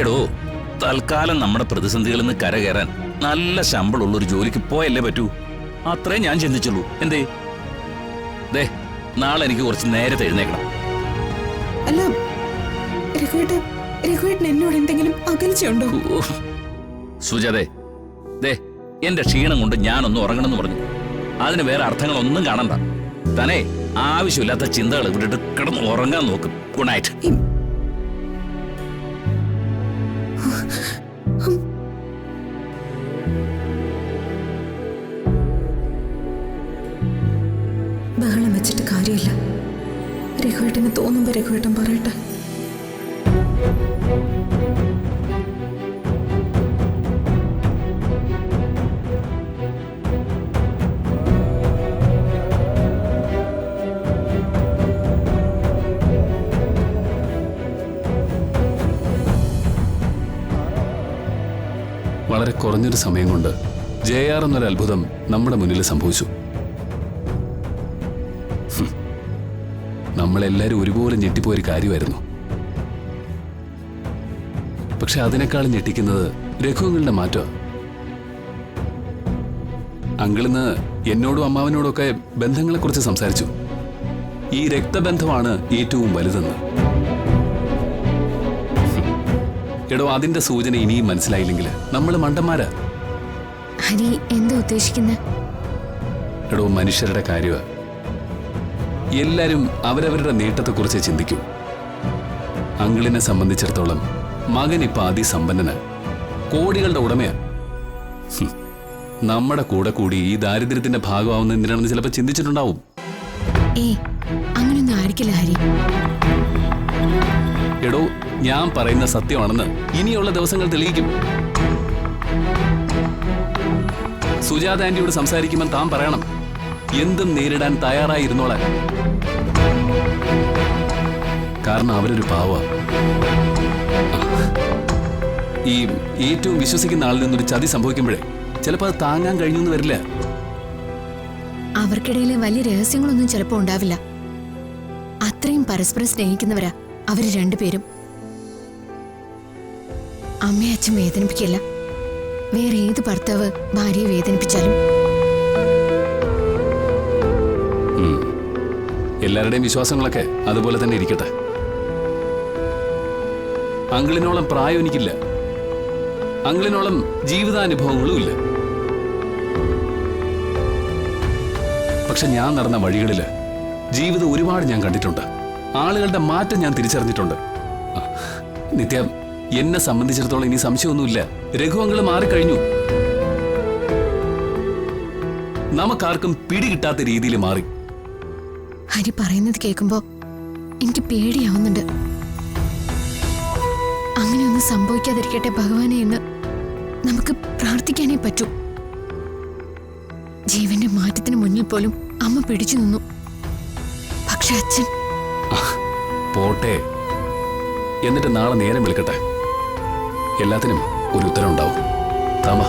എടോ, തൽക്കാലം നമ്മുടെ പ്രതിസന്ധികളിൽ നിന്ന് കരകയറാൻ നല്ല ശമ്പളമുള്ള ഒരു ജോലിക്ക് പോയല്ലേ പറ്റൂ. അത്രേ ഞാൻ ചിന്തിച്ചുള്ളൂ. എന്തേ ദേ, നാളെ എനിക്ക് കുറച്ച് നേരത്തെ എഴുന്നേക്കണം. അല്ല രഘുവേട്ടൻ എന്നോട് എന്തെങ്കിലും അകൽച്ചയുണ്ടോ? സുജാതേ, ദേ, എന്റെ ക്ഷീണം കൊണ്ട് ഞാനൊന്ന് ഉറങ്ങണമെന്ന് പറഞ്ഞു. അതിന് വേറെ അർത്ഥങ്ങളൊന്നും കാണണ്ട. തന്നെ ആവശ്യമില്ലാത്ത ചിന്തകൾ വിട്ടിട്ട് കിടന്ന് ഉറങ്ങാൻ നോക്കും. Good night. ബഹളം വെച്ചിട്ട് കാര്യമില്ല. രഘുവേട്ടന് തോന്നുമ്പോ രഘുവേട്ടൻ പറയട്ടെ. വളരെ കുറഞ്ഞൊരു സമയം കൊണ്ട് JR എന്നൊരു അത്ഭുതം നമ്മുടെ മുന്നിൽ സംഭവിച്ചു. നമ്മളെല്ലാരും ഒരുപോലെ ഞെട്ടിപ്പോയൊരു കാര്യമായിരുന്നു. പക്ഷെ അതിനേക്കാളും ഞെട്ടിക്കുന്നത് രഘുങ്ങളുടെ മാറ്റം. അങ്കിളിന്ന് എന്നോടും അമ്മാവനോടും ഒക്കെ ബന്ധങ്ങളെക്കുറിച്ച് സംസാരിച്ചു. ഈ രക്തബന്ധമാണ് ഏറ്റവും വലുതെന്ന്. എടോ, അതിന്റെ സൂചന ഇനിയും മനസ്സിലായില്ലെങ്കിൽ നമ്മൾ മണ്ടന്മാരാ. ഹരി എന്താ ഉദ്ദേശിക്കുന്നത്? എടോ, മനുഷ്യരുടെ കാര്യമാ. എല്ലാരും അവരവരുടെ നേട്ടത്തെക്കുറിച്ച് ചിന്തിക്കും. അങ്കിളിനെ സംബന്ധിച്ചിടത്തോളം മകൻ ഇപ്പൊ അതിസമ്പന്നനാ, കോടികളുടെ ഉടമയാ. നമ്മുടെ കൂടെ കൂടി ഈ ദാരിദ്ര്യത്തിന്റെ ഭാഗമാവുന്ന എന്തിനാണെന്ന് ചിലപ്പോൾ ചിന്തിച്ചിട്ടുണ്ടാവും. അങ്ങനെയൊന്നും ആയിരിക്കില്ല ഹരി. എടോ, ഞാൻ പറയുന്ന സത്യമാണെന്ന് ഇനിയുള്ള ദിവസങ്ങൾ തെളിയിക്കും. സുജാത ആന്റിയോട് സംസാരിക്കുമ്പോൾ താൻ പറയണം, എന്തും നേരിടാൻ തയ്യാറായിരുന്നോളാൻ. കാരണം അവരൊരു പാവ. ഈ ഏറ്റവും വിശ്വസിക്കുന്ന ആളിൽ നിന്നൊരു ചതി സംഭവിക്കുമ്പോഴേ ചിലപ്പോൾ അത് താങ്ങാൻ കഴിഞ്ഞൊന്നും വരില്ല. അവർക്കിടയിലെ വലിയ രഹസ്യങ്ങളൊന്നും ചിലപ്പോൾ ഉണ്ടാവില്ല. അത്രയും പരസ്പരം സ്നേഹിക്കുന്നവരാ അവര് രണ്ടുപേരും. അമ്മയെ അച്ഛൻ വേദനിപ്പിക്കില്ല. വേറെ ഏത് ഭർത്താവ് ഭാര്യയെ വേദനിപ്പിച്ചാലും. എല്ലാവരുടെയും വിശ്വാസങ്ങളൊക്കെ അതുപോലെ തന്നെ ഇരിക്കട്ടെ. അങ്കിളിനോളം പ്രായം എനിക്കില്ല, അങ്കിളിനോളം ജീവിതാനുഭവങ്ങളും ഇല്ല. പക്ഷെ ഞാൻ നടന്ന വഴികളില് ജീവിതം ഒരുപാട് ഞാൻ കണ്ടിട്ടുണ്ട്. ആളുകളുടെ മാറ്റം ഞാൻ തിരിച്ചറിഞ്ഞിട്ടുണ്ട്. നിത്യ, എന്നെ സംബന്ധിച്ചിടത്തോളം ഇനി സംശയമൊന്നുമില്ല. രഘു അങ്കിള് മാറിക്കഴിഞ്ഞു. നമുക്കാർക്കും പിടികിട്ടാത്ത രീതിയിൽ മാറി. ഹരി പറയുന്നത് കേൾക്കുമ്പോ എനിക്ക് പേടിയാവുന്നുണ്ട്. അങ്ങനെയൊന്നും സംഭവിക്കാതിരിക്കട്ടെ ഭഗവാനെ എന്ന് നമുക്ക് പ്രാർത്ഥിക്കാനേ പറ്റൂ. ജീവന്റെ മാറ്റത്തിന് മുന്നിൽ പോലും അമ്മ പിടിച്ചു നിന്നു. പക്ഷെ അച്ഛൻ പോട്ടെ. എന്നിട്ട് നാളെ നേരം വിളിക്കട്ടെ. എല്ലാത്തിനും ഒരു ഉത്തരം ഉണ്ടാവും. താമ